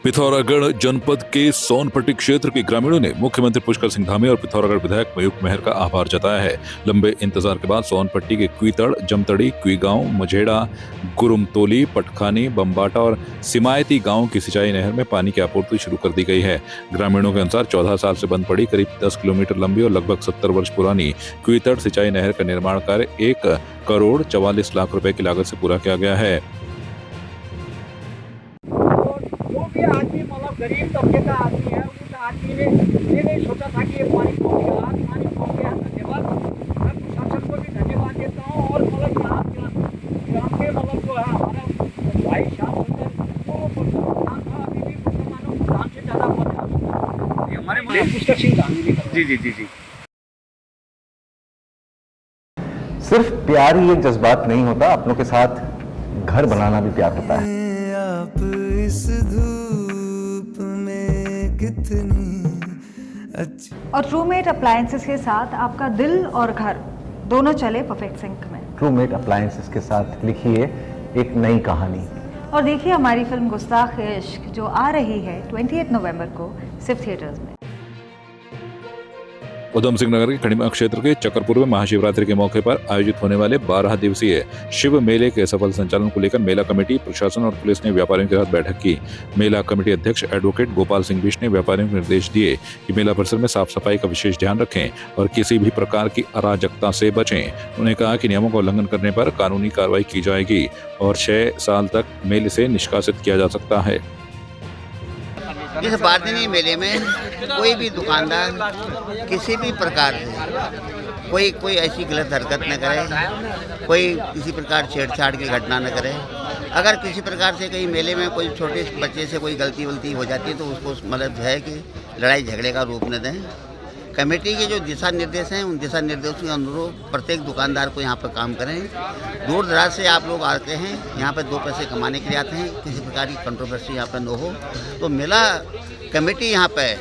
पिथौरागढ़ जनपद के सोनपट्टी क्षेत्र के ग्रामीणों ने मुख्यमंत्री पुष्कर सिंह धामी और पिथौरागढ़ विधायक मयूख मेहर का आभार जताया है। लंबे इंतजार के बाद सोनपट्टी के क्वीतड़, जमतड़ी, क्वीगांव, मझेड़ा, गुरुमतोली, पटखानी, बम्बाटा और सिमायती गांव की सिंचाई नहर में पानी की आपूर्ति शुरू कर दी गई है। ग्रामीणों के अनुसार 14 साल से बंद पड़ी करीब 10 किलोमीटर लंबी और लगभग 70 वर्ष पुरानी क्वीतड़ सिंचाई नहर का निर्माण कार्य 1 करोड़ 44 लाख रुपए की लागत से पूरा किया गया है। आदमी मतलब गरीब तबके का आदमी है, उस आदमी ने ये नहीं सोचा था कि ये पानी पहुंच गया। आज पानी पहुंच गया, धन्यवाद। मैं प्रशासन को भी धन्यवाद देता हूँ और मतलब यहाँ ग्राम के मतलब जो है हमारा भाई साहब होते हैं वो प्रधान था, अभी भी मुसलमानों प्रधान से ज़्यादा पहुँचा ये हमारे पुष्कर सिंह धामी ने। जी। सिर्फ प्यार ही एक जज्बात नहीं होता, अपनों के साथ घर बनाना भी प्यार होता है। आप इस धूप में कितनी अच्छी। और ट्रूमेट अप्लायंसेस के साथ आपका दिल और घर दोनों चले परफेक्ट सिंक में। ट्रूमेट अप्लायंसेस के साथ लिखिए एक नई कहानी और देखिए हमारी फिल्म गुस्ताख-ए-इश्क जो आ रही है 28 नवंबर को सिर्फ थिएटर्स में। उधम सिंह नगर के खड़ीमा क्षेत्र के चकरपुर में महाशिवरात्रि के मौके पर आयोजित होने वाले 12 दिवसीय शिव मेले के सफल संचालन को लेकर मेला कमेटी, प्रशासन और पुलिस ने व्यापारियों के साथ बैठक की। मेला कमेटी अध्यक्ष एडवोकेट गोपाल सिंह बिष्ट ने व्यापारियों को निर्देश दिए कि मेला परिसर में साफ सफाई का विशेष ध्यान रखें और किसी भी प्रकार की अराजकता से बचें। उन्होंने कहा कि नियमों का उल्लंघन करने पर कानूनी कार्रवाई की जाएगी और 6 साल तक मेले से निष्कासित किया जा सकता है। इस बारदनी मेले में कोई भी दुकानदार किसी भी प्रकार से कोई ऐसी गलत हरकत न करे, कोई किसी प्रकार छेड़छाड़ की घटना न करे। अगर किसी प्रकार से कहीं मेले में कोई छोटे बच्चे से कोई गलती हो जाती है तो उसको मतलब है कि लड़ाई झगड़े का रूप न दें। कमेटी के जो दिशा निर्देश हैं उन दिशा निर्देशों के अनुरूप प्रत्येक दुकानदार को यहाँ पर काम करें। दूर दराज से आप लोग आते हैं, यहाँ पर 2 पैसे कमाने के लिए आते हैं, किसी प्रकार की कंट्रोवर्सी यहाँ पर न हो। तो मेला कमेटी यहाँ पर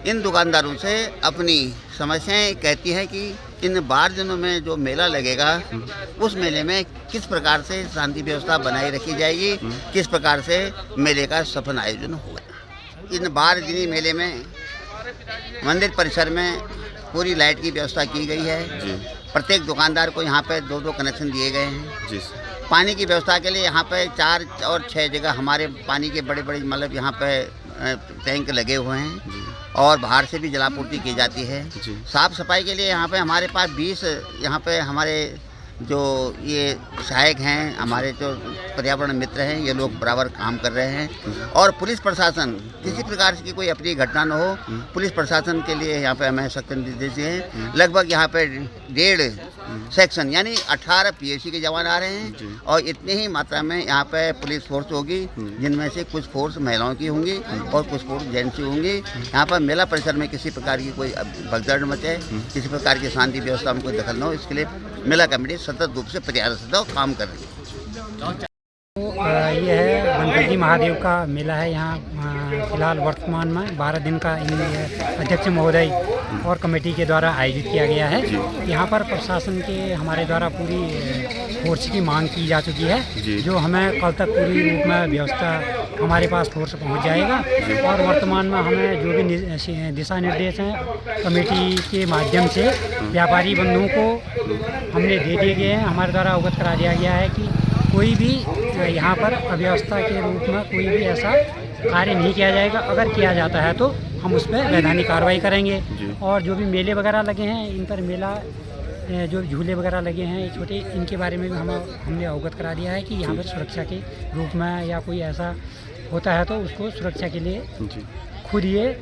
इन दुकानदारों से अपनी समस्याएं कहती है कि इन 12 दिनों में जो मेला लगेगा उस मेले में किस प्रकार से शांति व्यवस्था बनाए रखी जाएगी, किस प्रकार से मेले का सफल आयोजन होगा। इन 12 दिनी मेले में मंदिर परिसर में पूरी लाइट की व्यवस्था की गई है। प्रत्येक दुकानदार को यहाँ पे 2-2 कनेक्शन दिए गए हैं। पानी की व्यवस्था के लिए यहाँ पे 4 और 6 जगह हमारे पानी के बड़े मतलब यहाँ पे टैंक लगे हुए हैं और बाहर से भी जलापूर्ति की जाती है। साफ़ सफाई के लिए यहाँ पे हमारे पास 20 यहाँ पे हमारे जो ये सहायक हैं, हमारे जो पर्यावरण मित्र हैं, ये लोग बराबर काम कर रहे हैं। और पुलिस प्रशासन किसी प्रकार की कोई अप्रिय घटना न हो, पुलिस प्रशासन के लिए यहाँ पे हमें सख्त निर्देश हैं। लगभग यहाँ पे 1.5 सेक्शन यानी 18 पीएसी के जवान आ रहे हैं और इतनी ही मात्रा में यहाँ पे पुलिस फोर्स होगी, जिनमें से कुछ फोर्स महिलाओं की होंगी और कुछ फोर्स जेंट्स की होंगी। यहाँ पर मेला परिसर में किसी प्रकार की कोई भगदड़ मचे, किसी प्रकार की शांति व्यवस्था में कोई दखल न हो, इसके लिए मेला कमेटी सतत रूप से प्रयासरत और काम कर रही है। ये है गणपति महादेव का मेला है यहाँ फिलहाल वर्तमान में 12 दिन का इन अध्यक्ष महोदय और कमेटी के द्वारा आयोजित किया गया है। यहाँ पर प्रशासन के हमारे द्वारा पूरी फोर्स की मांग की जा चुकी है, जो हमें कल तक पूरी रूप में व्यवस्था हमारे पास फोर्स पहुँच जाएगा। और वर्तमान में हमें जो भी दिशा निर्देश हैं कमेटी के माध्यम से व्यापारी बंधुओं को हमने दे दिए गए हैं। हमारे द्वारा अवगत करा दिया गया है कि कोई भी यहाँ पर अव्यवस्था के रूप में कोई भी ऐसा कार्य नहीं किया जाएगा। अगर किया जाता है तो हम उस पर वैधानिक कार्रवाई करेंगे। और जो भी मेले वगैरह लगे हैं, इन पर मेला जो झूले वगैरह लगे हैं छोटे, इनके बारे में भी हमने अवगत करा दिया है कि यहाँ पर सुरक्षा के रूप में या कोई ऐसा होता है तो उसको सुरक्षा के लिए खुद ये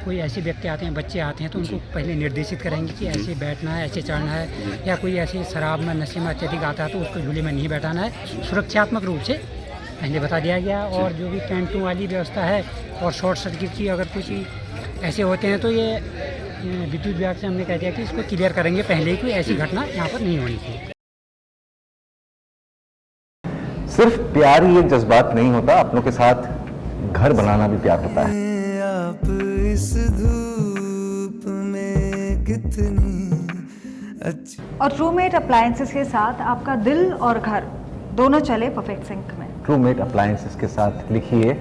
कोई ऐसे व्यक्ति आते हैं, बच्चे आते हैं तो उनको पहले निर्देशित करेंगे कि ऐसे बैठना है, ऐसे चढ़ना है, या कोई ऐसे शराब में नशे में अत्यधिक आता है तो उसको झूले में नहीं बैठाना है। सुरक्षात्मक रूप से पहले बता दिया गया। और जो भी टेंटों वाली व्यवस्था है और शॉर्ट सर्किट की अगर कुछ ऐसे होते हैं तो ये विद्युत विभाग से हमने कह दिया कि इसको क्लियर करेंगे पहले ही, कोई ऐसी घटना यहाँ पर नहीं होनी चाहिए। सिर्फ प्यार ही एक जज्बात नहीं होता, अपनों के साथ घर बनाना भी प्यार होता है। आप इस धूप में कितनी अच्छी। और ट्रूमेट अप्लायंसेस के साथ आपका दिल और घर दोनों चले परफेक्ट सिंक में। ट्रूमेट अप्लायंसेस के साथ लिखिए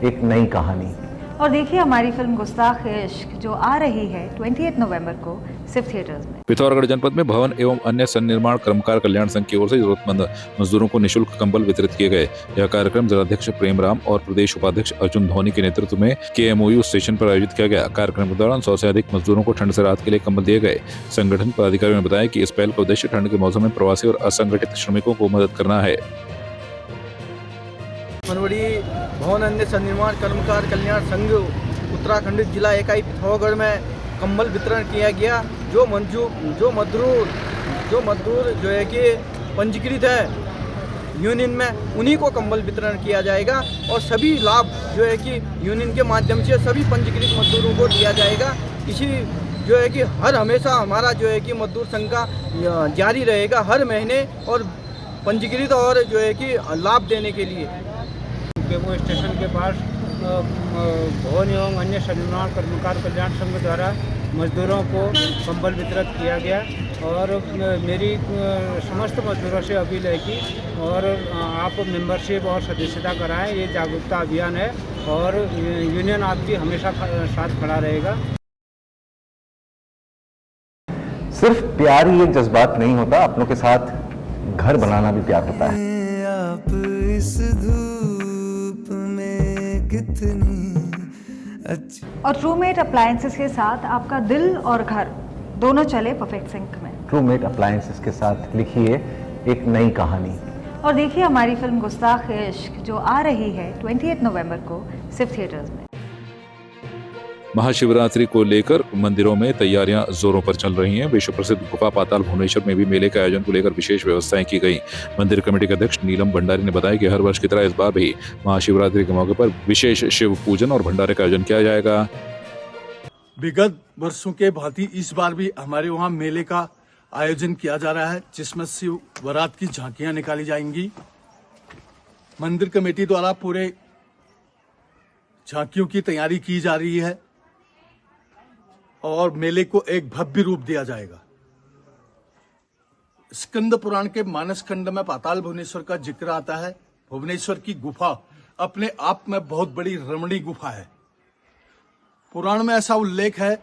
एक नई कहानी। और देखिए हमारी फिल्म गुस्ताख इश्क जो आ रही है 28 नवंबर को सिर्फ थिएटर्स में। पिथौरागढ़ जनपद में भवन एवं अन्य सन्निर्माण कर्मकार कल्याण संघ की ओर से जरूरतमंद मजदूरों को निःशुल्क कंबल वितरित किए गए। यह कार्यक्रम जिलाध्यक्ष प्रेम राम और प्रदेश उपाध्यक्ष अर्जुन धोनी के नेतृत्व में KMOU स्टेशन पर आयोजित किया गया। कार्यक्रम के दौरान 100 से अधिक मजदूरों को ठंड से राहत के लिए कंबल दिए गए। संगठन पदाधिकारियों ने बताया कि इस पहल का उद्देश्य ठंड के मौसम में प्रवासी और असंगठित श्रमिकों को मदद करना है। मनवड़ी भवन अन्य सन्निर्माण कर्मकार कल्याण संघ उत्तराखंड जिला इकाई पिथौरागढ़ में कंबल वितरण किया गया। जो मजदूर जो है कि पंजीकृत है यूनियन में, उन्हीं को कंबल वितरण किया जाएगा और सभी लाभ जो है कि यूनियन के माध्यम से सभी पंजीकृत मजदूरों को दिया जाएगा। इसी जो है कि हर हमेशा हमारा जो है कि मजदूर संघ का जारी रहेगा हर महीने और पंजीकृत और जो है कि लाभ देने के लिए। वो स्टेशन के पास भवन एवं अन्य सन्निर्माण कर्मकार कल्याण संघ द्वारा मजदूरों को कंबल वितरित किया गया और मेरी समस्त मजदूरों से अपील है कि और आप मेंबरशिप और सदस्यता कराएं। ये जागरूकता अभियान है और यूनियन आपकी हमेशा साथ खड़ा रहेगा। सिर्फ प्यार ही एक जज्बात नहीं होता, अपनों के साथ घर बनाना भी प्यार होता है। आप इस धूप में कितनी अच्छी। और ट्रूमेट अप्लायंसेस के साथ आपका दिल और घर दोनों चले परफेक्ट सिंक में। ट्रूमेट अप्लायंसेस के साथ लिखिए एक नई कहानी। और देखिए हमारी फिल्म गुस्ताख इश्क जो आ रही है 28 नवंबर को सिर्फ थिएटर्स में। महाशिवरात्रि को लेकर मंदिरों में तैयारियां जोरों पर चल रही हैं। विश्व प्रसिद्ध गुफा पाताल भुवनेश्वर में भी मेले के आयोजन को लेकर विशेष व्यवस्थाएं की गई। मंदिर कमेटी के अध्यक्ष नीलम भंडारी ने बताया कि हर वर्ष की तरह इस बार भी महाशिवरात्रि के मौके पर विशेष शिव पूजन और भंडारे का आयोजन किया जाएगा। विगत वर्षों के भांति इस बार भी हमारे वहाँ मेले का आयोजन किया जा रहा है, जिसमें शिव बारात की झांकियां निकाली जाएंगी। मंदिर कमेटी द्वारा पूरे झांकियों की तैयारी की जा रही है और मेले को एक भव्य रूप दिया जाएगा। स्कंद पुराण के मानस खंड में पाताल भुवनेश्वर का जिक्र आता है। भुवनेश्वर की गुफा अपने आप में बहुत बड़ी रमणीय गुफा है। पुराण में ऐसा उल्लेख है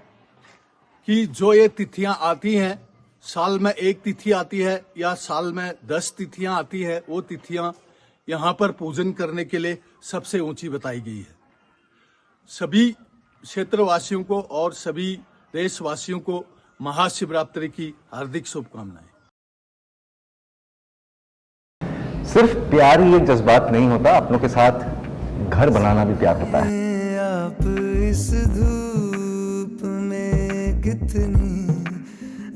कि जो ये तिथियां आती हैं, साल में एक तिथि आती है या साल में 10 तिथियां आती है, वो तिथियां यहाँ पर पूजन करने के लिए सबसे ऊंची बताई गई है। सभी क्षेत्रवासियों को और सभी देशवासियों को महाशिवरात्रि की हार्दिक शुभकामनाएं। सिर्फ प्यार ही एक जज्बात नहीं होता, अपनों के साथ घर बनाना भी प्यार होता है। आप इस धूप में कितनी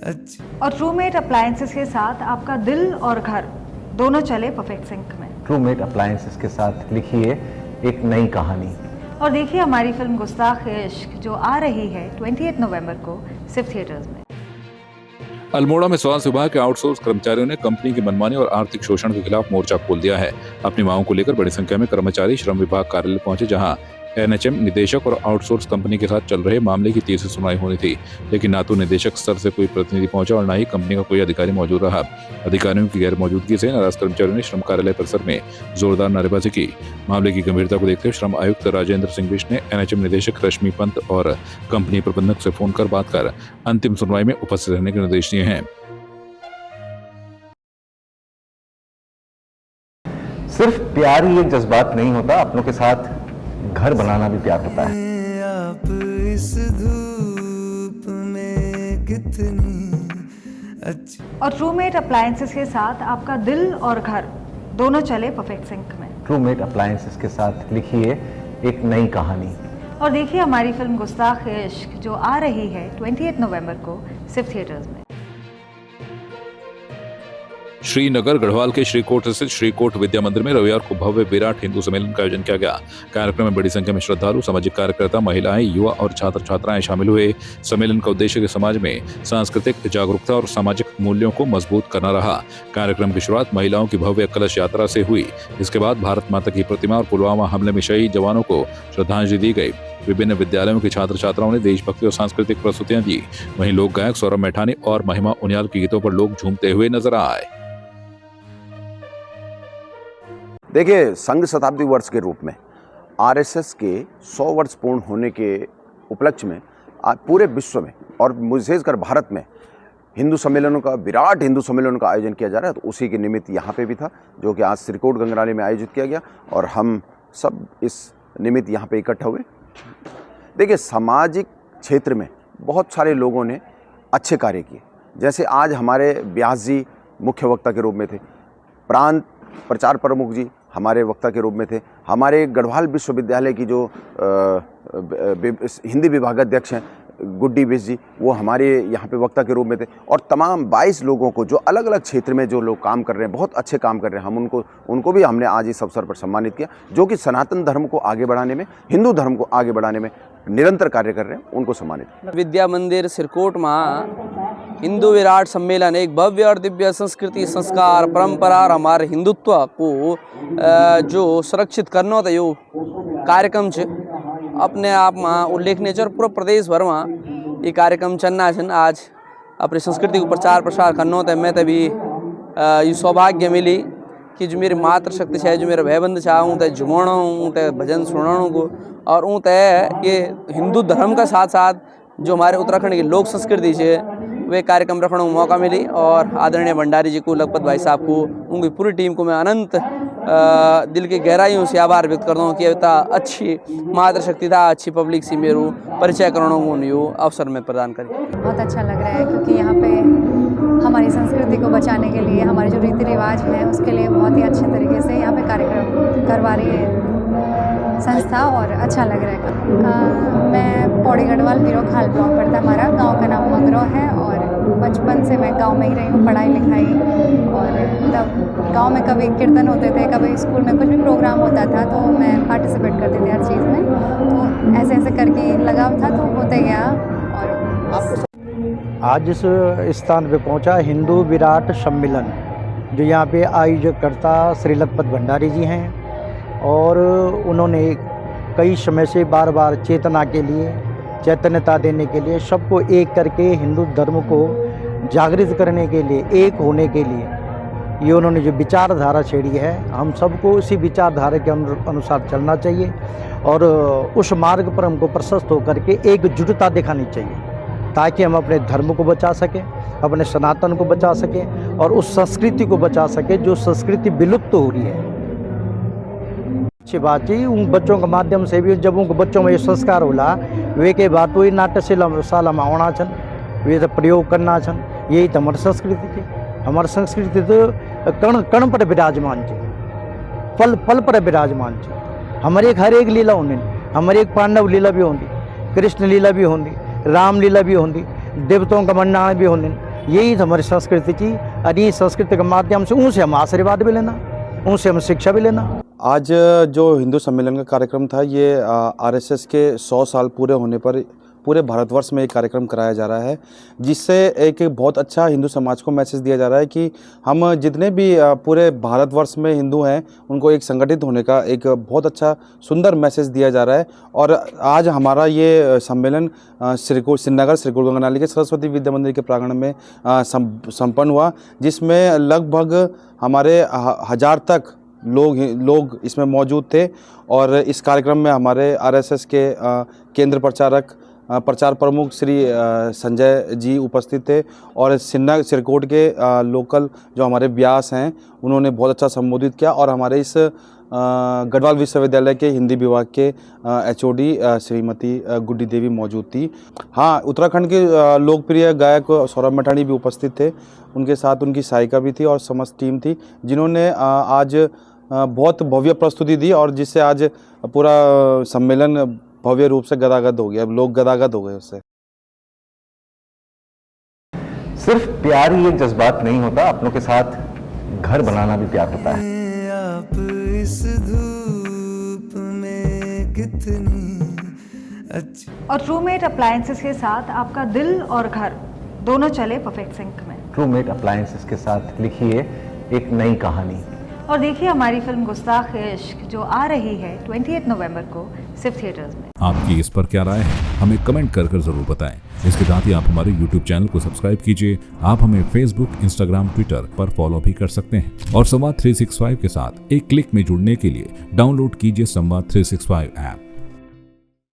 अच्छी। और ट्रूमेट अप्लायंसेस के साथ आपका दिल और घर दोनों चले परफेक्ट सिंक में। ट्रूमेट अप्लायंसेस के साथ लिखिए एक नई कहानी। और देखिए हमारी फिल्म गुस्ताख इश्क जो आ रही है 28 नवंबर को सिर्फ थिएटर्स में। अल्मोड़ा में स्वास्थ्य विभाग के आउटसोर्स कर्मचारियों ने कंपनी की मनमानी और आर्थिक शोषण के खिलाफ मोर्चा खोल दिया है। अपनी मांगों को लेकर बड़ी संख्या में कर्मचारी श्रम विभाग कार्यालय पहुंचे, जहां NHM निदेशक और आउटसोर्स कंपनी के साथ चल रहे मामले की तीसरी सुनवाई होनी थी, लेकिन ना तो निदेशक स्तर से कोई प्रतिनिधि पहुंचा और ना ही कंपनी का कोई अधिकारी मौजूद रहा। अधिकारियों की गैर मौजूदगी से नाराज कर्मचारियों ने श्रम कार्यालय परिसर में जोरदार नारेबाजी की। मामले की गंभीरता को देखते हुए श्रम आयुक्त राजेंद्र सिंह बिष्ट ने NHM निदेशक रश्मि पंत और कंपनी प्रबंधक से फोन कर बात कर अंतिम सुनवाई में उपस्थित रहने के निर्देश दिए हैं। सिर्फ प्यार ही एक जज्बात नहीं होता, अपनों के साथ घर बनाना भी प्यार होता है। आप इस धूप में कितनी अच्छी। और ट्रूमेट अप्लायंसेस के साथ आपका दिल और घर दोनों चले परफेक्ट सिंक में। ट्रूमेट अप्लायंसेस के साथ लिखिए एक नई कहानी। और देखिए हमारी फिल्म गुस्ताख इश्क जो आ रही है 28 नवंबर को सिर्फ थिएटर्स में। श्रीनगर गढ़वाल के श्रीकोट स्थित श्रीकोट विद्या मंदिर में रविवार को भव्य विराट हिंदू सम्मेलन का आयोजन किया गया। कार्यक्रम में बड़ी संख्या में श्रद्धालु, सामाजिक कार्यकर्ता, महिलाएं, युवा और छात्र छात्राएं शामिल हुए। सम्मेलन का उद्देश्य समाज में सांस्कृतिक जागरूकता और सामाजिक मूल्यों को मजबूत करना रहा। कार्यक्रम की शुरुआत महिलाओं की भव्य कलश यात्रा से हुई। इसके बाद भारत माता की प्रतिमा और पुलवामा हमले में शहीद जवानों को श्रद्धांजलि दी गई। विभिन्न विद्यालयों के छात्र छात्राओं ने देशभक्ति और सांस्कृतिक प्रस्तुतियां दी। वहीं लोक गायक सौरभ मैठानी और महिमा उनियाल के गीतों पर लोग झूमते हुए नजर आए। देखिए, संघ शताब्दी वर्ष के रूप में आरएसएस के 100 वर्ष पूर्ण होने के उपलक्ष्य में पूरे विश्व में और विशेषकर भारत में हिंदू सम्मेलनों का, विराट हिंदू सम्मेलनों का आयोजन किया जा रहा है। तो उसी के निमित्त यहाँ पे भी था, जो कि आज सिरकोट गंगनाली में आयोजित किया गया और हम सब इस निमित्त यहाँ पे इकट्ठा हुए। देखिए, सामाजिक क्षेत्र में बहुत सारे लोगों ने अच्छे कार्य किए। जैसे आज हमारे व्यास जी मुख्य वक्ता के रूप में थे, प्रांत प्रचार प्रमुख जी हमारे वक्ता के रूप में थे, हमारे गढ़वाल विश्वविद्यालय की जो हिंदी विभागाध्यक्ष हैं गुड्डी बिस जी, वो हमारे यहाँ पे वक्ता के रूप में थे, और तमाम 22 लोगों को जो अलग अलग क्षेत्र में जो लोग काम कर रहे हैं, बहुत अच्छे काम कर रहे हैं, हम उनको भी हमने आज इस अवसर पर सम्मानित किया, जो कि सनातन धर्म को आगे बढ़ाने में, हिंदू धर्म को आगे बढ़ाने में निरंतर कार्य कर रहे हैं, उनको सम्मानित किया। विद्या मंदिर सिरकोट में हिंदू विराट सम्मेलन एक भव्य और दिव्य संस्कृति, संस्कार, परंपरा और हमारे हिंदुत्व को जो सुरक्षित करना था, यो कार्यक्रम छ अपने आप में उल्लेखनीय और पूरा प्रदेश भर में ये कार्यक्रम चलना है। आज अपनी संस्कृति को प्रचार प्रसार करना होता है। मैं तभी ये सौभाग्य मिली कि जो मेरी मातृशक्ति है, जो मेरा भाईबंध चाह हूँ तो झुमाना हूँ, तो भजन सुनाना को, और ऊँ तय ये हिंदू धर्म का साथ साथ जो हमारे उत्तराखंड की लोक संस्कृति है वे कार्यक्रम रखने को मौका मिली। और आदरणीय भंडारी जी को, लखपत भाई साहब को, उनकी पूरी टीम को मैं अनंत दिल की गहराइयों से आभार व्यक्त करता हूँ कि अच्छी मातृशक्ति था, अच्छी पब्लिक से मेरू परिचय कराना को अवसर में प्रदान करें। बहुत अच्छा लग रहा है क्योंकि यहाँ पे हमारी संस्कृति को बचाने के लिए, हमारे जो रीति रिवाज हैं उसके लिए बहुत ही अच्छे तरीके से यहाँ पे कार्यक्रम करवा रही है संस्था, और अच्छा लग रहा है। मैं पौड़ी गढ़वाल बीरो खाल ब्लॉक पड़ता, हमारा गांव का नाम मंगरो है, और बचपन से मैं गांव में ही रही हूँ, पढ़ाई लिखाई, और तब गांव में कभी कीर्तन होते थे, कभी स्कूल में कुछ भी प्रोग्राम होता था तो मैं पार्टिसिपेट करती थी हर चीज़ में। तो ऐसे ऐसे करके लगाव था तो होते गया। और आज इस स्थान पे पहुंचा हिंदू विराट सम्मेलन, जो यहाँ पे आयोजक करता श्री लखपत भंडारी जी हैं, और उन्होंने कई समय से बार बार चेतना के लिए, चैतन्यता देने के लिए, सबको एक करके हिंदू धर्म को जागृत करने के लिए, एक होने के लिए ये उन्होंने जो विचारधारा छेड़ी है, हम सबको उसी विचारधारा के अनुसार चलना चाहिए और उस मार्ग पर हमको प्रशस्त होकर के एकजुटता दिखानी चाहिए, ताकि हम अपने धर्म को बचा सकें, अपने सनातन को बचा सकें और उस संस्कृति को बचा सकें जो संस्कृति विलुप्त हो रही है। अच्छी बात है, उन बच्चों के माध्यम से भी जब उनको बच्चों में ये संस्कार होला, वे के बाद वही नाट्यशाला में आना छन, वे तो प्रयोग करना छन, यही तो हमारी संस्कृति थी। हमारी संस्कृति तो कण कण पर विराजमान थी, पल पल पर विराजमान थी। हमारे हर एक लीला होनी, हमारे एक पांडव लीला भी होती, कृष्ण लीला भी होती, राम लीला भी होती, देवताओं का मंडाण भी होने, यही हमारी संस्कृति थी। और ये संस्कृति के माध्यम से उनसे हम आशीर्वाद भी लेना, उनसे हम शिक्षा भी लेना। आज जो हिंदू सम्मेलन का कार्यक्रम था, ये आरएसएस के 100 साल पूरे होने पर पूरे भारतवर्ष में एक कार्यक्रम कराया जा रहा है, जिससे एक बहुत अच्छा हिंदू समाज को मैसेज दिया जा रहा है कि हम जितने भी पूरे भारतवर्ष में हिंदू हैं उनको एक संगठित होने का एक बहुत अच्छा सुंदर मैसेज दिया जा रहा है। और आज हमारा ये सम्मेलन श्रीनगर सिरकोट गंगनाली के सरस्वती विद्या मंदिर के प्रांगण में संपन्न हुआ, जिसमें लगभग हमारे 1000 तक लोग इसमें मौजूद थे। और इस कार्यक्रम में हमारे आरएसएस के केंद्र प्रचार प्रमुख श्री संजय जी उपस्थित थे, और सिरकोट के लोकल जो हमारे व्यास हैं उन्होंने बहुत अच्छा संबोधित किया। और हमारे इस गढ़वाल विश्वविद्यालय के हिंदी विभाग के एचओडी श्रीमती गुड्डी देवी मौजूद थी। हाँ, उत्तराखंड के लोकप्रिय गायक सौरभ मठानी भी उपस्थित थे, उनके साथ उनकी सहायिका भी थी और समस्त टीम थी, जिन्होंने आज बहुत भव्य प्रस्तुति दी, और जिससे आज पूरा सम्मेलन भव्य रूप से गदागद हो गया, लोग गदागद हो गए उससे। सिर्फ प्यार ही एक जज्बात नहीं होता, अपनों के साथ घर बनाना भी प्यार होता है। आप इस धूप में कितनी अच्छी। और ट्रूमेट अप्लायंसेस के साथ आपका दिल और घर दोनों चले परफेक्ट सिंक में। ट्रूमेट अप्लायंसेस के साथ लिखिए एक नई कहानी। और देखिए हमारी फिल्म गुस्ताख इश्क जो आ रही है 28 नवंबर को सिर्फ थिएटर्स में। आपकी इस पर क्या राय है, हमें कमेंट कर जरूर बताएं। इसके साथ ही आप हमारे YouTube चैनल को सब्सक्राइब कीजिए। आप हमें Facebook, Instagram, Twitter पर फॉलो भी कर सकते हैं और संवाद 365 के साथ एक क्लिक में जुड़ने के लिए डाउनलोड कीजिए संवाद 365 ऐप।